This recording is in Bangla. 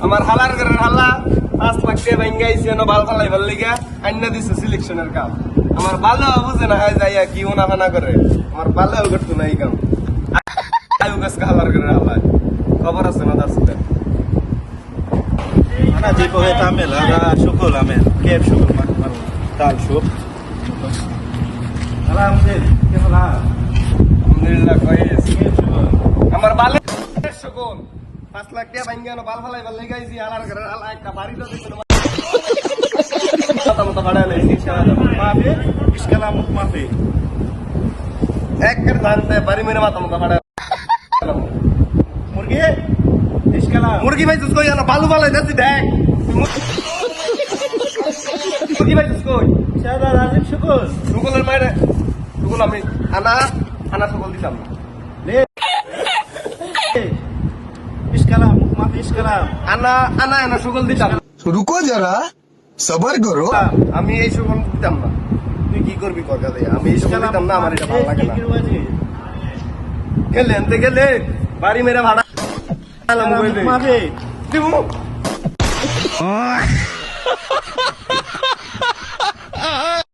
আমার হালার করে হাল্লা 5 লাখ টাকা ভাঙ্গাইছে না বাল ফালাইবার লিগা আইনা দিছে সিলেকশনের কাম আমার ভালো বুঝে না হয় যাইয়া কি ওনা ফানা করে আমার ভালো করতো না এই কাম আয়ু গাছ হালার করে হাল্লা খবর আছে না তার সাথে Ana tipo de tamel, ada syukul amel. Kep syukul mal tal syuk. Alhamdulillah, ke salah. আলহামদুলিল্লাহ কইস Kep syukul. আমার বালে শুকুন 5 লাখ টাকা ভাঙ্গানো বাল ফালাইবার লাগাইছি হালার করে হাল্লা একটা বাড়ি তো দিছিল কথা মতো ভাড়া লাইছি Maaf, iskala muk maaf. এক করে জানতে বাড়ি মেরে মাথা মতো ভাড়া Murgi, iskala. মুরগি ভাই তুই কই না বালু বালাই যাচ্ছি দেখ মুরগি ভাই তুই কই Sada lazim syukul. সুকুলের মায়ের সুকুল আমি আনা আনা সুকুল দিতাম না Le. Iskala muk maaf iskala. আনা আনা আনা সুকুল দিতাম না। रुको जरा सबर करो আমি এই সুকুল দিতাম না তুই কি করবি কথা দিয়ে আমি এই সুকুল দিতাম না আমার এটা ভালো লাগে না গেলে আনতে গেলে বাড়ি মেরে ভাড়া আলাম কই দে Maaf. দিব